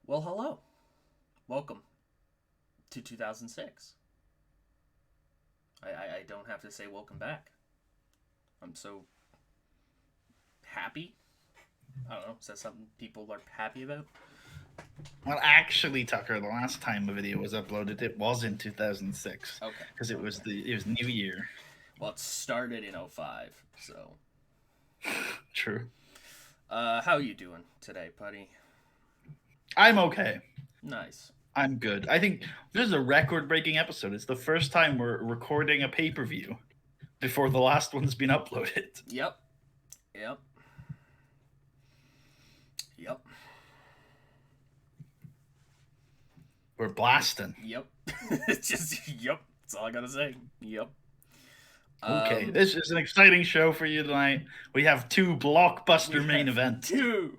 Well, hello. Welcome to 2006. I don't have to say welcome back. I'm so happy. I don't know. Is that something people are happy about? Well, actually, Tucker, the last time a video was uploaded, it was in 2006 Okay. because it was Okay. New Year. Well, it started in '05, so. True. How you doing today, Puddy? I'm okay. Nice. I'm good. I think this is a record-breaking episode. It's the first time we're recording a pay-per-view before the last one's been uploaded. Yep. Yep. Yep. We're blasting. Yep. It's just yep. That's all I gotta say. Yep. Okay, this is an exciting show for you tonight. We have two blockbuster main events. Two.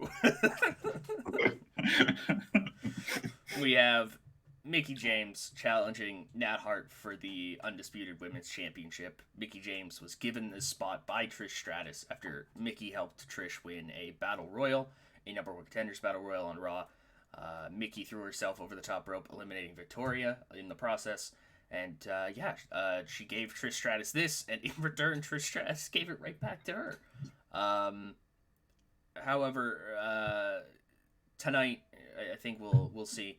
We have Mickie James challenging Nat Hart for the Undisputed Women's Championship. Mickie James was given this spot by Trish Stratus after Mickie helped Trish win a Battle Royal, a number one contenders Battle Royal on Raw. Mickie threw herself over the top rope, eliminating Victoria in the process. And she gave Trish Stratus this, and in return, Trish Stratus gave it right back to her. However, tonight, I think we'll see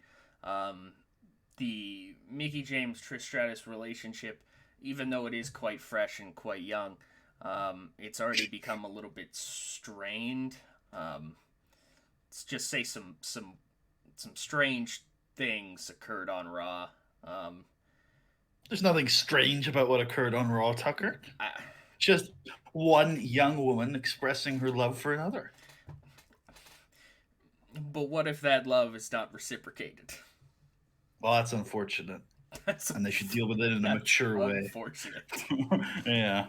the Mickie James Trish Stratus relationship. Even though it is quite fresh and quite young, it's already become a little bit strained. Let's just say some strange things occurred on Raw. There's nothing strange about what occurred on Raw, Tucker. I, Just one young woman expressing her love for another. but what if that love is not reciprocated? Well, that's unfortunate. And they should deal with it in a mature way. Unfortunate. Yeah.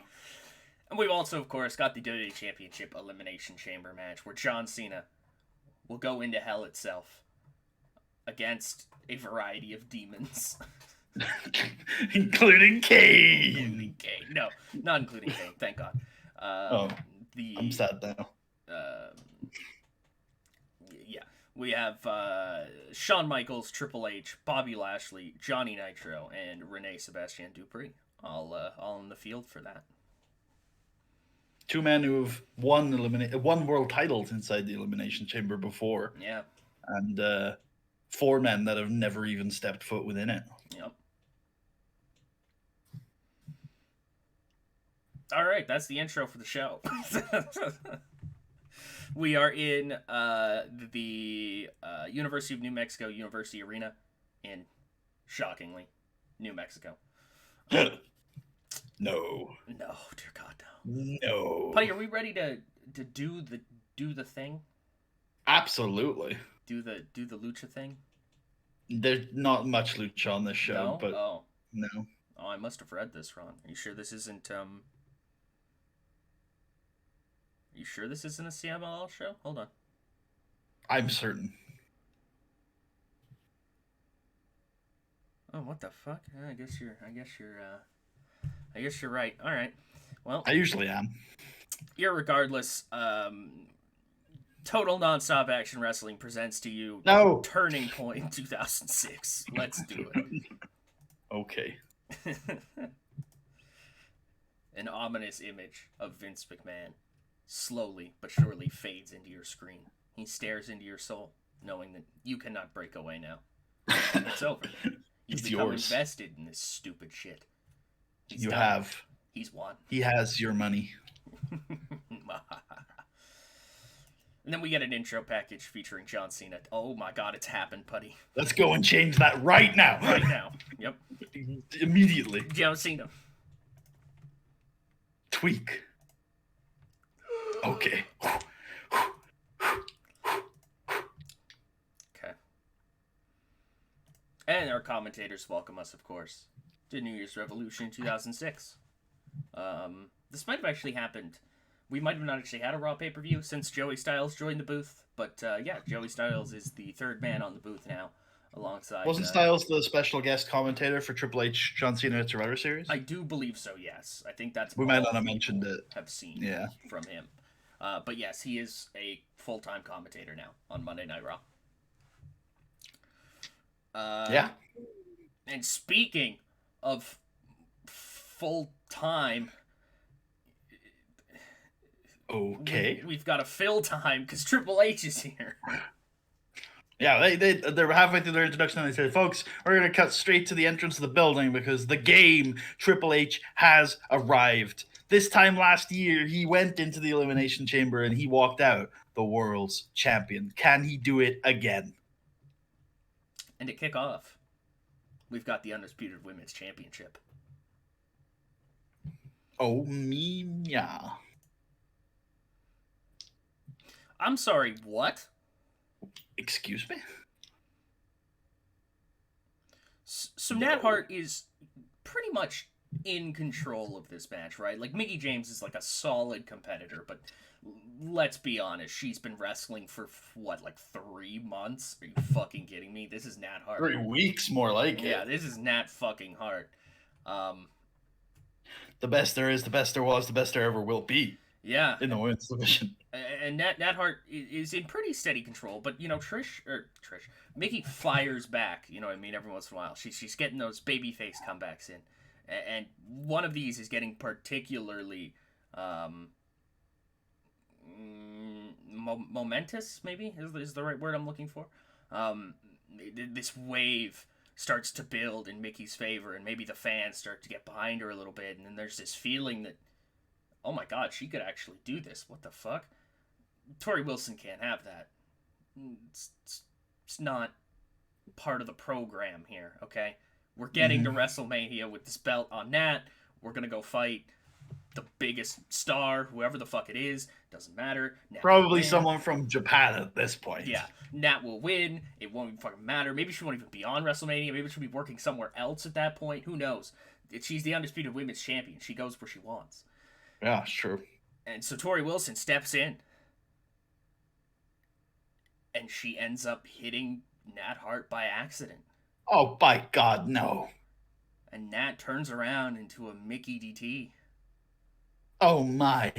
And we've also, of course, got the WWE Championship Elimination Chamber match where John Cena will go into hell itself against a variety of demons. Including Kane. No, not including Kane, thank God. I'm sad now. Yeah. We have Shawn Michaels, Triple H, Bobby Lashley, Johnny Nitro, and Renee Sebastian Dupree, all in the field for that. Two men who have won world titles inside the Elimination Chamber before. Yeah. And four men that have never even stepped foot within it. Yep. All right, that's the intro for the show. We are in the University of New Mexico University Arena in, shockingly, New Mexico. No. No, dear God, no. No. Putty, are we ready to do the thing? Absolutely. Do the lucha thing? There's not much lucha on this show, No? but Oh, no. I must have read this wrong. Are you sure this isn't Are you sure this isn't a CMLL show? Hold on. I'm certain. Oh, what the fuck? I guess you're right. All right. Well, I usually am. Irregardless, Total Nonstop Action Wrestling presents to you Turning Point 2006. Let's do it. Okay. An ominous image of Vince McMahon slowly but surely fades into your screen. He stares into your soul, knowing that you cannot break away now. It's over. You've become invested in this stupid shit. He's done. He's won. He has your money. And then we get an intro package featuring John Cena. Oh my God, it's happened, Puddy. Let's go and change that right now. Right now. Yep. Immediately. John Cena. Tweak. Okay. Okay. And our commentators welcome us, of course, to New Year's Revolution 2006. This might have actually happened. We might have not actually had a Raw pay-per-view since Joey Styles joined the booth, but Joey Styles is the third man on the booth now, alongside... Wasn't Styles the special guest commentator for Triple H, John Cena at Survivor Series? I do believe so, yes. I think that's... We might not have mentioned it. ...have seen from him. But yes, he is a full-time commentator now on Monday Night Raw. Uh, Yeah. and speaking of full time, Okay. we've got a fill time because Triple H is here. Yeah, they're halfway through their introduction and they said, folks, we're going to cut straight to the entrance of the building because the game, Triple H, has arrived. This time last year, he went into the Elimination Chamber and he walked out the world's champion. Can he do it again? And to kick off, we've got the Undisputed Women's Championship. Oh, me, yeah. I'm sorry, what? Excuse me? So No. Nat Hart is pretty much in control of this match, right? Like, Mickie James is like a solid competitor, but let's be honest, she's been wrestling for what, like 3 months? Are you fucking kidding me? This is Nat Hart. 3 weeks, more like Yeah, it. this is Nat fucking Hart. The best there is, the best there was, the best there ever will be. Yeah. In the women's division. And Nat Hart is in pretty steady control, but you know Mickie fires back. You know what I mean? Every once in a while, she's getting those babyface comebacks in, and one of these is getting particularly momentous. Maybe is the right word I'm looking for. This wave starts to build in Mickey's favor, and maybe the fans start to get behind her a little bit, and then there's this feeling that, oh my god, she could actually do this. What the fuck? Tori Wilson can't have that. It's not part of the program here, okay? We're getting to WrestleMania with this belt on Nat. We're going to go fight the biggest star, whoever the fuck it is. Doesn't matter. Nat Probably someone from Japan at this point. Yeah. Nat will win. It won't even fucking matter. Maybe she won't even be on WrestleMania. Maybe she'll be working somewhere else at that point. Who knows? She's the Undisputed Women's Champion. She goes where she wants. Yeah, sure. And so Tori Wilson steps in. And she ends up hitting Nat Hart by accident. Oh, by God, no. And Nat turns around into a Mickey DT. Oh, my.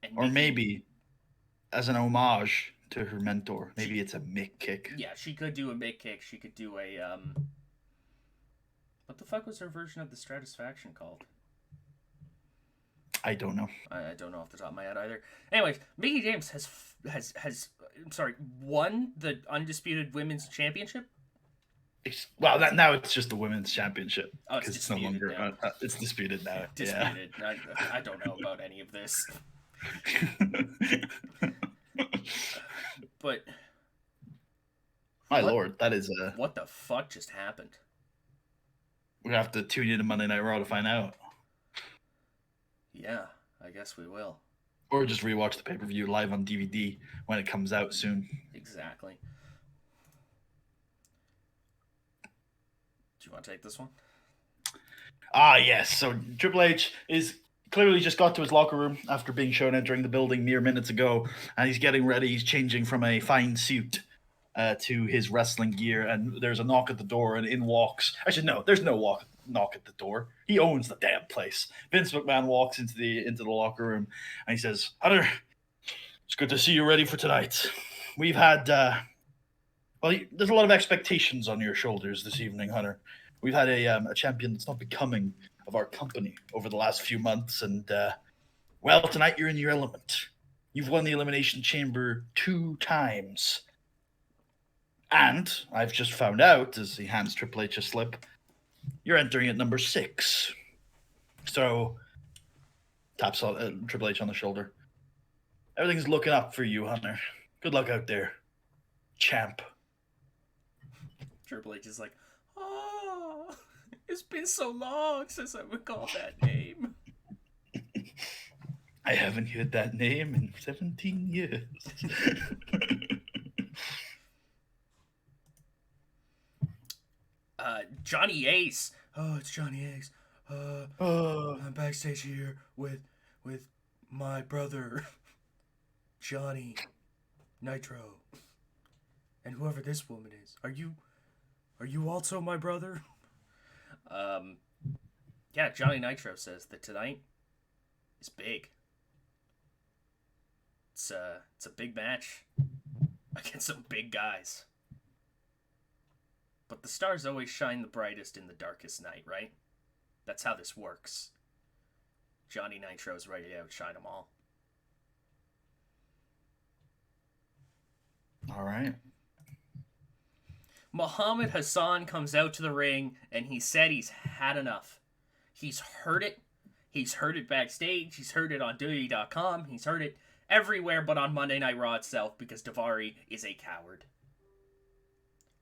And or maybe as an homage to her mentor. Maybe it's a Mick kick. Yeah, she could do a Mick kick. She could do a, what the fuck was her version of the Stratisfaction called? I don't know. I don't know off the top of my head either. Anyways, Mickie James has won the Undisputed Women's Championship. Well, now it's just the Women's Championship. Oh, it's no longer. It's disputed now. Disputed. Yeah. I don't know about any of this. But my lord, that is what the fuck just happened? We have to tune in to Monday Night Raw to find out. Yeah, I guess we will. Or just rewatch the pay-per-view live on DVD when it comes out soon. Exactly. Do you want to take this one? Ah, yes. So Triple H is clearly just got to his locker room after being shown entering the building mere minutes ago, and he's getting ready. He's changing from a fine suit to his wrestling gear, and there's a knock at the door, and in walks... Actually, no, there's no knock at the door. He owns the damn place. Vince McMahon walks into the locker room, and he says, "Hunter, it's good to see you ready for tonight. We've had... there's a lot of expectations on your shoulders this evening, Hunter. We've had a champion that's not becoming of our company over the last few months, and tonight you're in your element. You've won the Elimination Chamber 2 times. And I've just found out, as he hands Triple H a slip, you're entering at number 6. So, taps Triple H on the shoulder. Everything's looking up for you, Hunter. Good luck out there, champ." Triple H is like, "Oh, it's been so long since I recalled that name." I haven't heard that name in 17 years. Johnny Ace. Oh, it's Johnny Ace. I'm backstage here with my brother, Johnny Nitro, and whoever this woman is. Are you also my brother? Yeah, Johnny Nitro says that tonight is big. It's a big match. against some big guys. But the stars always shine the brightest in the darkest night, right? That's how this works. Johnny Nitro's ready to outshine them all. All right. Muhammad Hassan comes out to the ring, and he said he's had enough. He's heard it. He's heard it backstage. He's heard it on WWE.com. He's heard it everywhere but on Monday Night Raw itself because Daivari is a coward.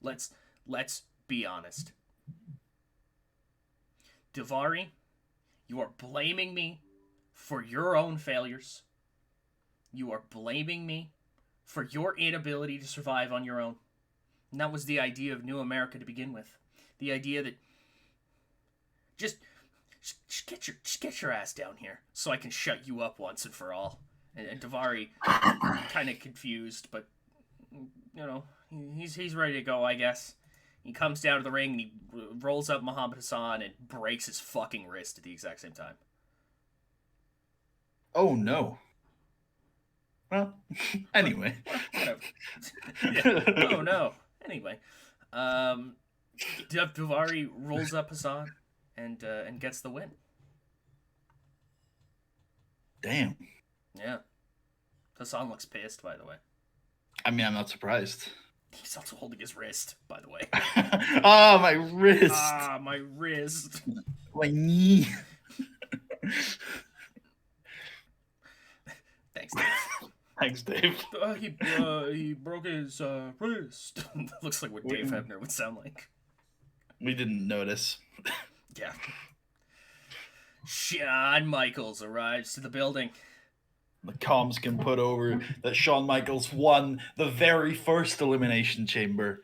Let's be honest. Daivari, you are blaming me for your own failures. You are blaming me for your inability to survive on your own. And that was the idea of New America to begin with. The idea that just get your ass down here so I can shut you up once and for all. And Daivari, kind of confused, but he's ready to go, I guess. He comes down to the ring and he rolls up Muhammad Hassan and breaks his fucking wrist at the exact same time. Oh no. Well, anyway. Whatever. Yeah. Oh no. Anyway, Daivari rolls up Hassan and gets the win. Damn. Yeah. Hassan looks pissed, by the way. I mean, I'm not surprised. He's also holding his wrist, by the way. Oh, my wrist. My wrist. My knee. Thanks, Dave. Thanks, Dave. He broke his wrist. Looks like what Dave Hebner would sound like. We didn't notice. Yeah. Shawn Michaels arrives to the building. The comms can put over that Shawn Michaels won the very first Elimination Chamber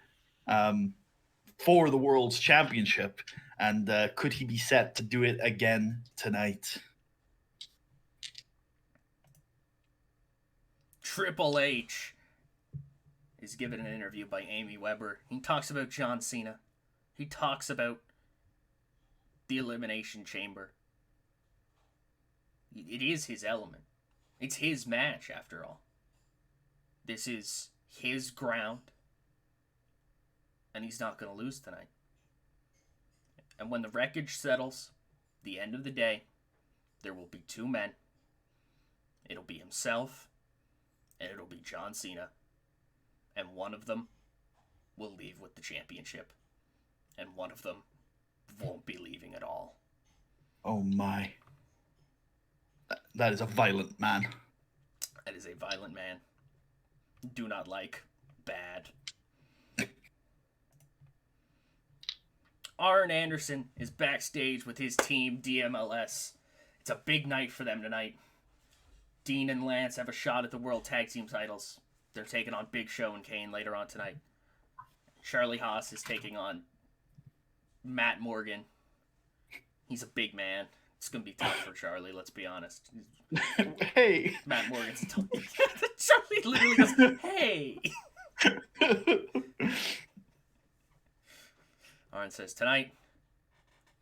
for the World's Championship. And could he be set to do it again tonight? Triple H is given an interview by Amy Weber. He talks about John Cena. He talks about the Elimination Chamber. It is his element. It's his match, after all. This is his ground. And he's not going to lose tonight. And when the wreckage settles, the end of the day, there will be two men. It'll be himself, and it'll be John Cena. And one of them will leave with the championship. And one of them won't be leaving at all. Oh my. That is a violent man. That is a violent man. Do not like. Bad. Arn Anderson is backstage with his team, DMLS. It's a big night for them tonight. Dean and Lance have a shot at the World Tag Team titles. They're taking on Big Show and Kane later on tonight. Charlie Haas is taking on Matt Morgan. He's a big man. It's going to be tough for Charlie, let's be honest. Hey. Matt Morgan's tough. Charlie literally goes, hey. Arn says, tonight,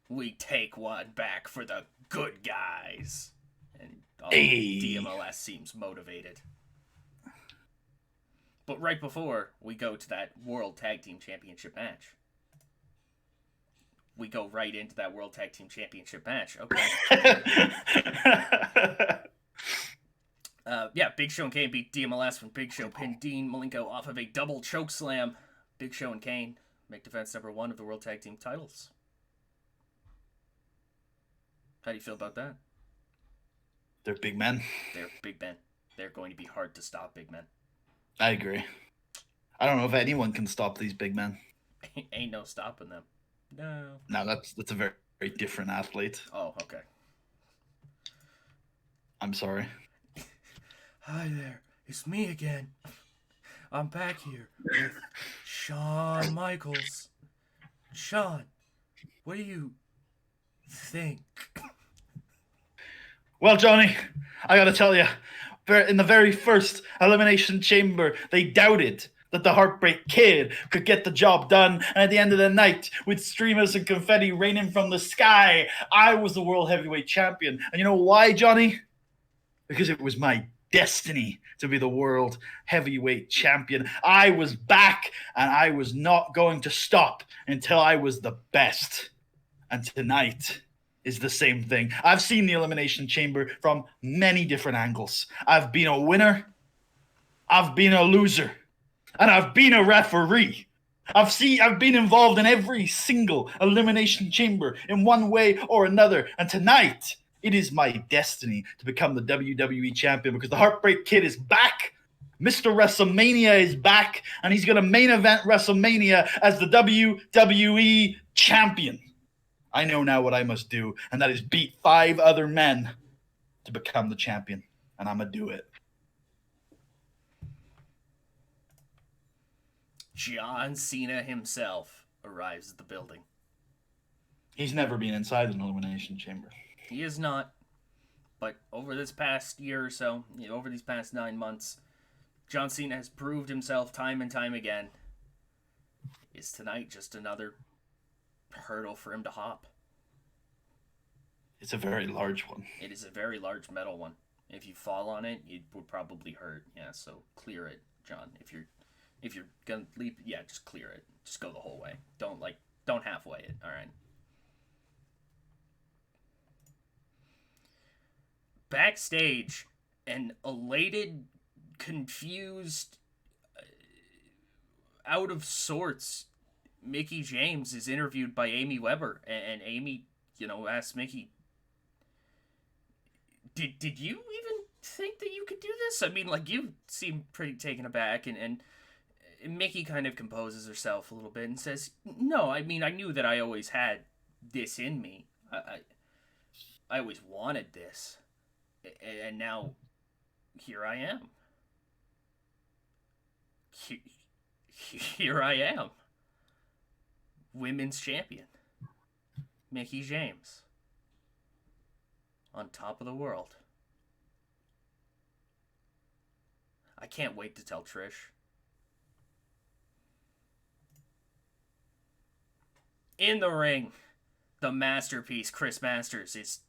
we take one back for the good guys. And all DMLS seems motivated. But right before we go to that World Tag Team Championship match, we go right into that World Tag Team Championship match. Okay. Big Show and Kane beat DMLS when Big Show pinned Dean Malenko off of a double choke slam. Big Show and Kane make defense number 1 of the World Tag Team titles. How do you feel about that? They're big men. They're big men. They're going to be hard to stop, big men. I agree. I don't know if anyone can stop these big men. Ain't no stopping them. No. No, that's a very, very different athlete. Oh, okay. I'm sorry. Hi there. It's me again. I'm back here with Shawn Michaels. Shawn, what do you think? Well, Johnny, I gotta tell you, in the very first Elimination Chamber, they doubted that the Heartbreak Kid could get the job done. And at the end of the night, with streamers and confetti raining from the sky, I was the World Heavyweight Champion. And you know why, Johnny? Because it was my destiny to be the world heavyweight champion. I was back, and I was not going to stop until I was the best. And tonight is the same thing. I've seen the Elimination Chamber from many different angles. I've been a winner, I've been a loser, and I've been a referee. I've been involved in every single Elimination Chamber in one way or another. And tonight, it is my destiny to become the WWE champion because the Heartbreak Kid is back. Mr. WrestleMania is back, and he's going to main event WrestleMania as the WWE champion. I know now what I must do, and that is beat 5 other men to become the champion, and I'm going to do it. John Cena himself arrives at the building. He's never been inside an Elimination Chamber. He is not. But over this past year or so, over these past 9 months, John Cena has proved himself time and time again. Is tonight just another hurdle for him to hop? It's a very large one. It is a very large metal one. If you fall on it, it would probably hurt. Yeah, so clear it, John. If you're gonna leap, yeah, just clear it. Just go the whole way. Don't halfway it. All right. Backstage, an elated, confused, out of sorts Mickie James is interviewed by Amy Weber, and Amy, asks Mickie, Did you even think that you could do this? I mean, you seem pretty taken aback, and Mickie kind of composes herself a little bit and says, no, I mean, I knew that I always had this in me. I always wanted this. And now, here I am. Here I am. Women's champion. Mickie James. On top of the world. I can't wait to tell Trish. In the ring, the masterpiece, Chris Masters, is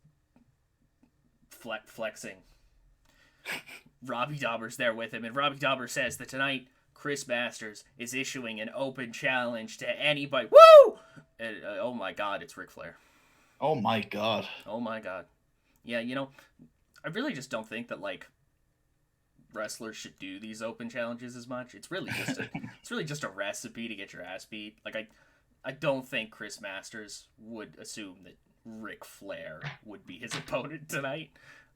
flexing. Robbie Dauber's there with him, and Robbie Dauber says that tonight, Chris Masters is issuing an open challenge to anybody. Woo! Oh my God, it's Ric Flair. Oh my God. Oh my God. Yeah, I really just don't think that, wrestlers should do these open challenges as much. It's really just a recipe to get your ass beat. I don't think Chris Masters would assume that Ric Flair would be his opponent tonight.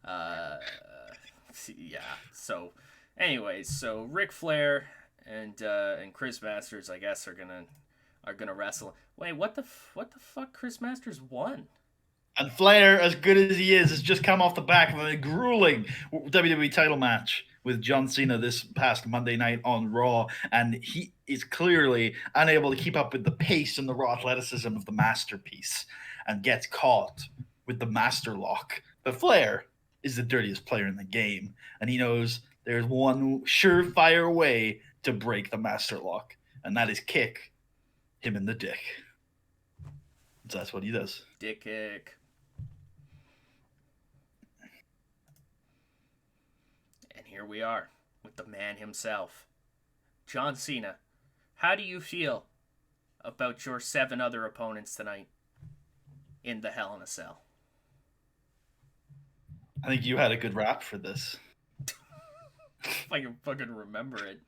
Yeah. So, anyways, so Ric Flair and Chris Masters, I guess, are gonna wrestle. Wait, what the fuck? Chris Masters won. And Flair, as good as he is, has just come off the back of a grueling WWE title match with John Cena this past Monday night on Raw, and he is clearly unable to keep up with the pace and the raw athleticism of the masterpiece and gets caught with the master lock. But Flair is the dirtiest player in the game, and he knows there's one surefire way to break the master lock, and that is kick him in the dick. So that's what he does. Dick kick. And here we are with the man himself, John Cena. How do you feel about your 7 other opponents tonight in the Hell in a Cell? I think you had a good rap for this. If I can fucking remember it.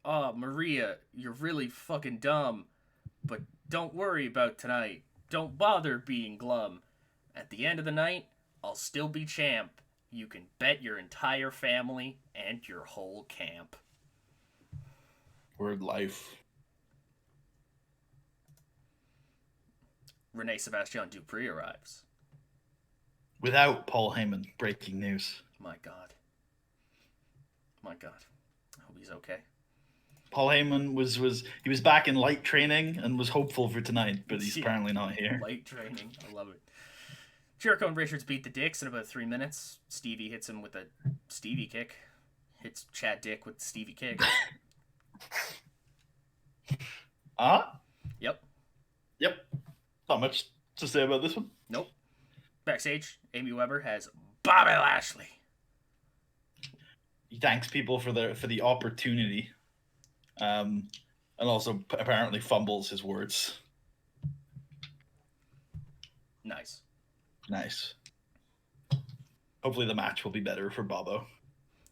Oh, Maria, you're really fucking dumb. But don't worry about tonight. Don't bother being glum. At the end of the night, I'll still be champ. You can bet your entire family and your whole camp. Word life. Renee Sebastian Dupree arrives. Without Paul Heyman, breaking news. My God. I hope he's okay. Paul Heyman was back in light training and was hopeful for tonight, but he's apparently not here. Light training. I love it. Jericho and Richards beat the Dicks in about 3 minutes. Stevie hits him with a Stevie kick. Hits Chad Dick with the Stevie kick. Ah? Yep. Not much to say about this one. Nope. Backstage, Amy Weber has Bobby Lashley. He thanks people for the opportunity, and also apparently fumbles his words. Nice. Hopefully the match will be better for Bobo.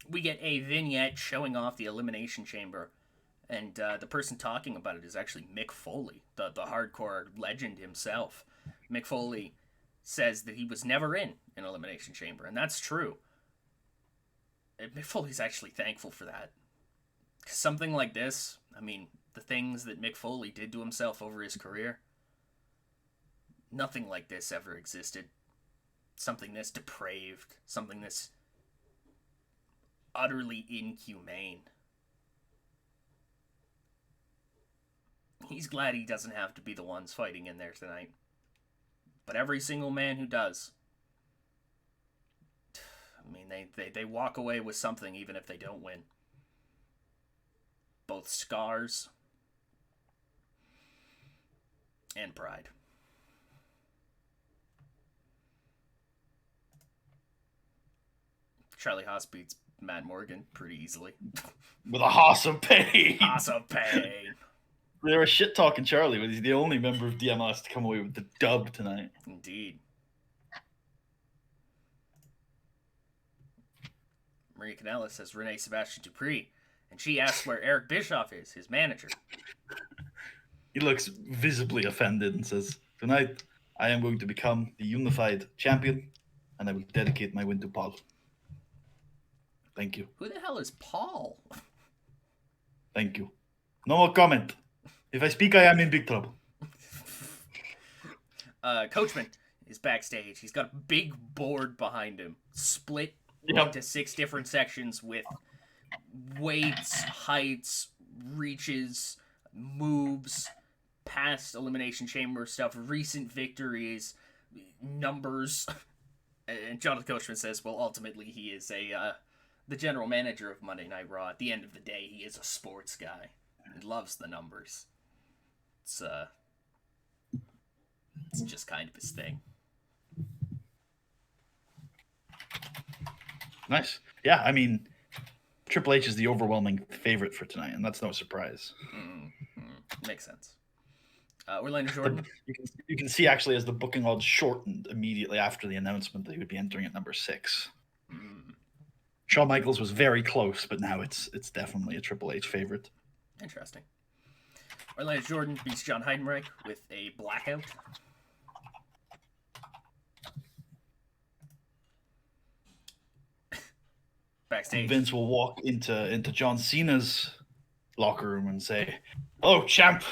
We get a vignette showing off the Elimination Chamber, and the person talking about it is actually Mick Foley, the hardcore legend himself. Mick Foley says that he was never in an Elimination Chamber, and that's true. And Mick Foley's actually thankful for that. Something like this, I mean, the things that Mick Foley did to himself over his career, nothing like this ever existed. Something this depraved, something this utterly inhumane. He's glad he doesn't have to be the ones fighting in there tonight. But every single man who does, I mean, they walk away with something even if they don't win. Both scars and pride. Charlie Haas beats Matt Morgan pretty easily. With a hoss of pain. Hoss of pain. They were shit talking Charlie, but he's the only member of DMLS to come away with the dub tonight. Indeed. Maria Kanellis says Renee Sebastian Dupree, and she asks where Eric Bischoff is, his manager. He looks visibly offended and says, "Tonight, I am going to become the unified champion, and I will dedicate my win to Paul. Thank you." Who the hell is Paul? Thank you. No more comment. If I speak, I am in big trouble. Coachman is backstage. He's got a big board behind him, split into 6 different sections with weights, heights, reaches, moves, past Elimination Chamber stuff, recent victories, numbers. And Jonathan Coachman says, well, ultimately he is the general manager of Monday Night Raw. At the end of the day, he is a sports guy. He loves the numbers. It's just kind of his thing. Nice. Yeah, I mean, Triple H is the overwhelming favorite for tonight, and that's no surprise. Mm-hmm. Makes sense. Orlando Jordan. You can see actually as the booking odds shortened immediately after the announcement that he would be entering at number 6. Shawn Michaels was very close, but now it's definitely a Triple H favorite. Interesting. Orlando Jordan beats John Heidenreich with a blackout. Backstage. Vince will walk into John Cena's locker room and say, "Hello, champ.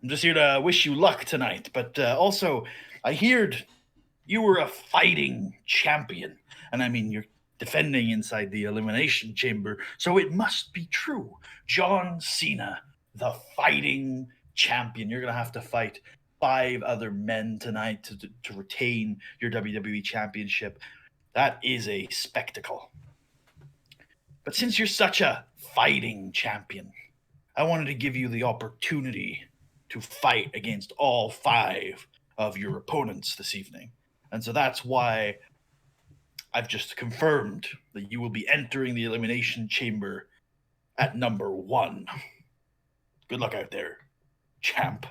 I'm just here to wish you luck tonight. But also, I heard you were a fighting champion. And I mean, you're defending inside the Elimination Chamber. So it must be true. John Cena, the fighting champion. You're going to have to fight 5 other men tonight to retain your WWE Championship. That is a spectacle. But since you're such a fighting champion, I wanted to give you the opportunity to fight against all 5 of your opponents this evening. And so that's why I've just confirmed that you will be entering the Elimination Chamber at number 1. Good luck out there, champ."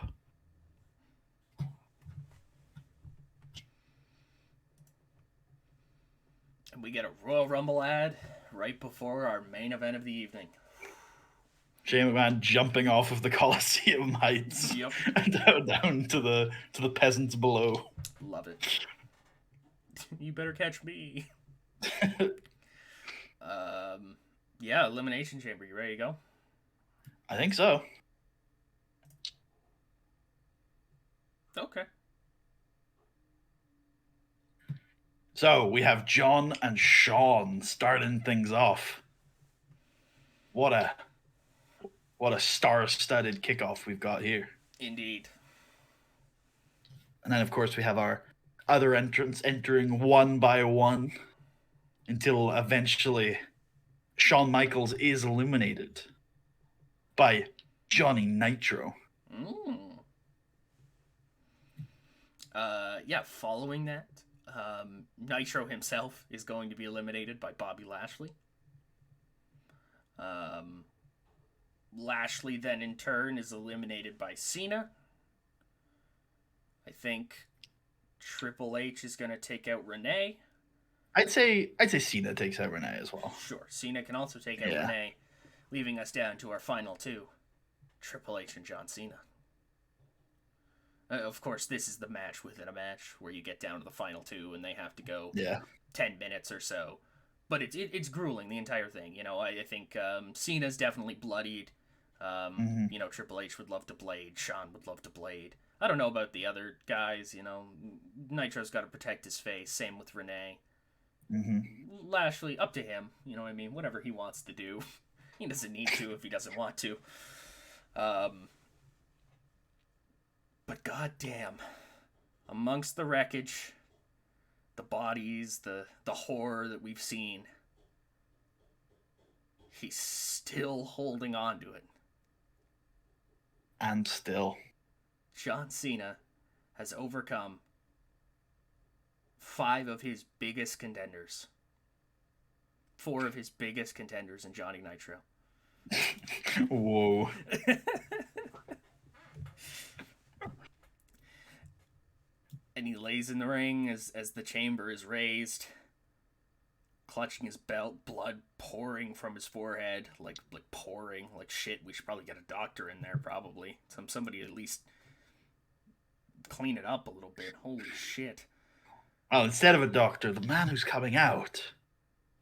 And we get a Royal Rumble ad right before our main event of the evening. Shane McMahon jumping off of the Coliseum heights. Yep. And down to the peasants below. Love it. You better catch me. Yeah, Elimination Chamber. You ready to go? I think so. Okay. So we have John and Sean starting things off. What a star-studded kickoff we've got here. Indeed. And then, of course, we have our other entrants entering one by one until eventually Shawn Michaels is eliminated by Johnny Nitro. Yeah, following that, Nitro himself is going to be eliminated by Bobby Lashley. Lashley then in turn is eliminated by Cena. I think Triple H is going to take out Renee. I'd say Cena takes out Renee as well. Sure, Cena can also take out Renee, leaving us down to our final two, Triple H and John Cena. Of course, this is the match within a match where you get down to the final two and they have to go 10 minutes or so. But it's grueling, the entire thing. I think Cena's definitely bloodied. Triple H would love to blade. Shawn would love to blade. I don't know about the other guys. Nitro's got to protect his face. Same with Renee. Lashley, up to him. You know what I mean? Whatever he wants to do. He doesn't need to if he doesn't want to. But goddamn, amongst the wreckage, the bodies, the horror that we've seen, he's still holding on to it. And still, John Cena has overcome 5 of his biggest contenders. 4 of his biggest contenders in Johnny Nitro. Whoa. And he lays in the ring as the chamber is raised, clutching his belt, blood pouring from his forehead, like pouring, like shit. We should probably get a doctor in there, probably. Somebody at least clean it up a little bit. Holy shit. Well, instead of a doctor, the man who's coming out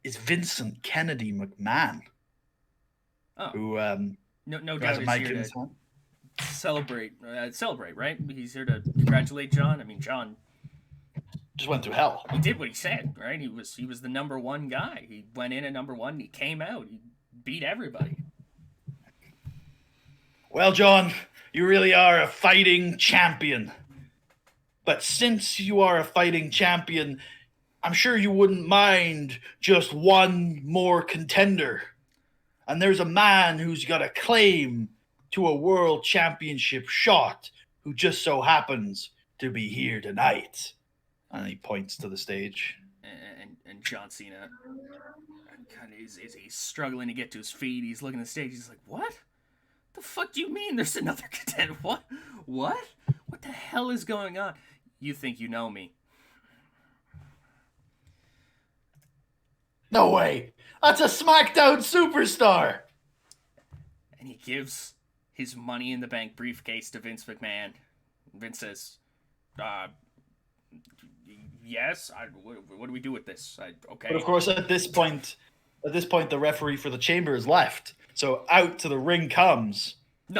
is Vincent Kennedy McMahon. Oh. Who no doubt is here to celebrate, right? He's here to congratulate John. I mean, John just went through hell. He did what he said, right? He was the number one guy. He went in at number one. He came out. He beat everybody. Well, John, you really are a fighting champion. But since you are a fighting champion, I'm sure you wouldn't mind just one more contender. And there's a man who's got a claim to a world championship shot who just so happens to be here tonight. And he points to the stage. And John Cena kind of is he's struggling to get to his feet. He's looking at the stage. He's like, what? The fuck do you mean there's another contender? What? What the hell is going on? You think you know me. No way. That's a SmackDown superstar. And he gives his Money in the Bank briefcase to Vince McMahon. Vince says, yes, what do we do with this? Okay. But of course, at this point, the referee for the chamber is left. So out to the ring comes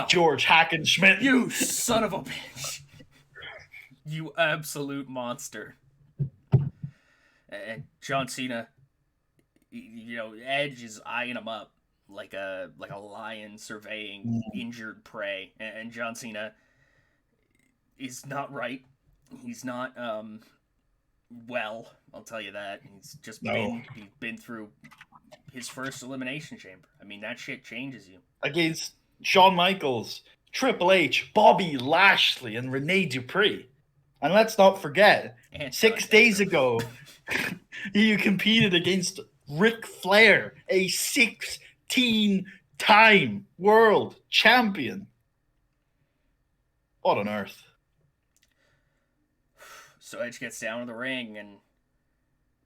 George Hackenschmidt. You son of a bitch. You absolute monster. And John Cena, Edge is eyeing him up like a lion surveying injured prey. And John Cena is not right. He's not well, I'll tell you that. He's just been through his first elimination chamber. I mean, that shit changes you. Against Shawn Michaels, Triple H, Bobby Lashley, and Rene Dupree. And let's not forget, 6 days ago, you competed against Ric Flair, a 16-time world champion. What on earth? So Edge gets down to the ring, and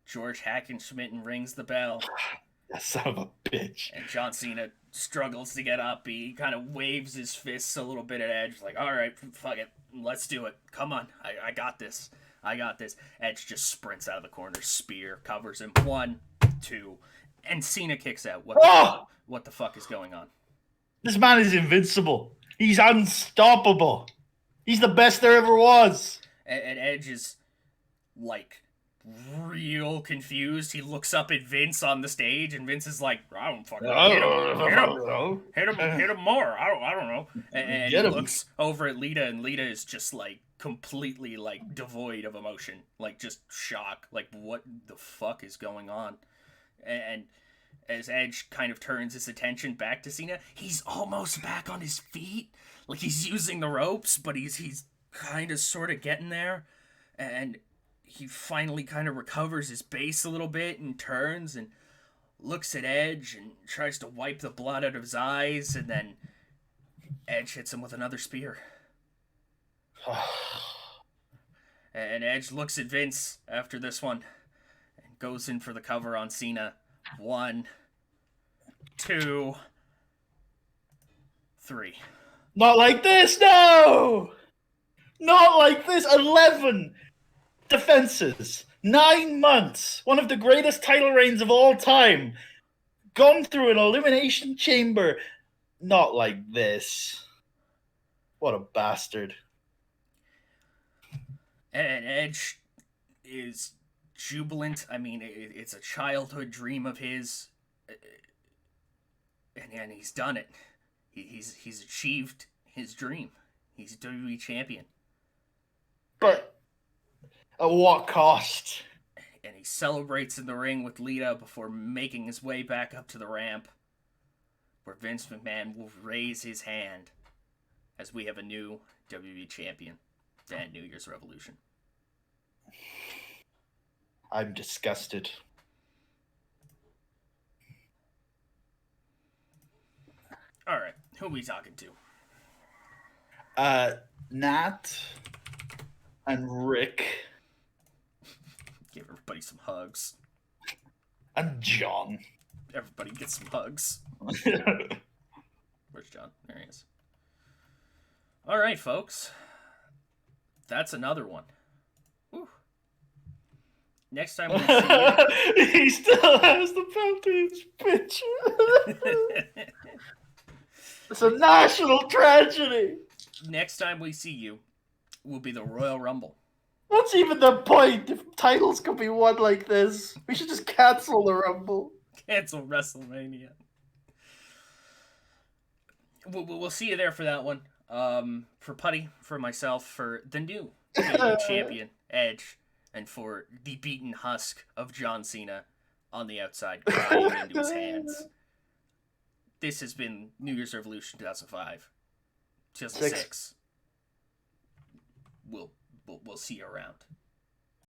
George Hackenschmidt rings the bell. That son of a bitch. And John Cena struggles to get up. He kind of waves his fists a little bit at Edge, like, all right, fuck it, let's do it. Come on, I got this. Edge just sprints out of the corner, spear, covers him. 1, 2, and Cena kicks out. What the fuck is going on? This man is invincible. He's unstoppable. He's the best there ever was. And Edge is, like, real confused. He looks up at Vince on the stage, and Vince is like, I don't fucking hit him more. I don't know. And he looks over at Lita, and Lita is just like completely like devoid of emotion, like just shock, like what the fuck is going on? And as Edge kind of turns his attention back to Cena, he's almost back on his feet, like he's using the ropes, but he's kind of sort of getting there, and he finally kind of recovers his base a little bit and turns and looks at Edge and tries to wipe the blood out of his eyes, and then Edge hits him with another spear. And Edge looks at Vince after this one and goes in for the cover on Cena. 1, 2, 3. Not like this, no! Not like this. 11 defenses. 9 months. One of the greatest title reigns of all time. Gone through an elimination chamber. Not like this. What a bastard. And Edge is jubilant. I mean, it's a childhood dream of his. And he's done it. He's achieved his dream. He's WWE champion. But at what cost? And he celebrates in the ring with Lita before making his way back up to the ramp, where Vince McMahon will raise his hand as we have a new WWE champion at New Year's Revolution. I'm disgusted. All right, who are we talking to? Nat and Rick. Give everybody some hugs. And John. Everybody get some hugs. Where's John? There he is. All right, folks. That's another one. Whew. Next time we see you... He still has the belt in his picture. It's a national tragedy. Next time we see you will be the Royal Rumble. What's even the point if titles could be won like this? We should just cancel the Rumble. Cancel WrestleMania. We'll see you there for that one. For Puddy, for myself, for the new champion, Edge, and for the beaten husk of John Cena on the outside, crying into his hands. This has been New Year's Revolution 2005. 2006. We'll see you around.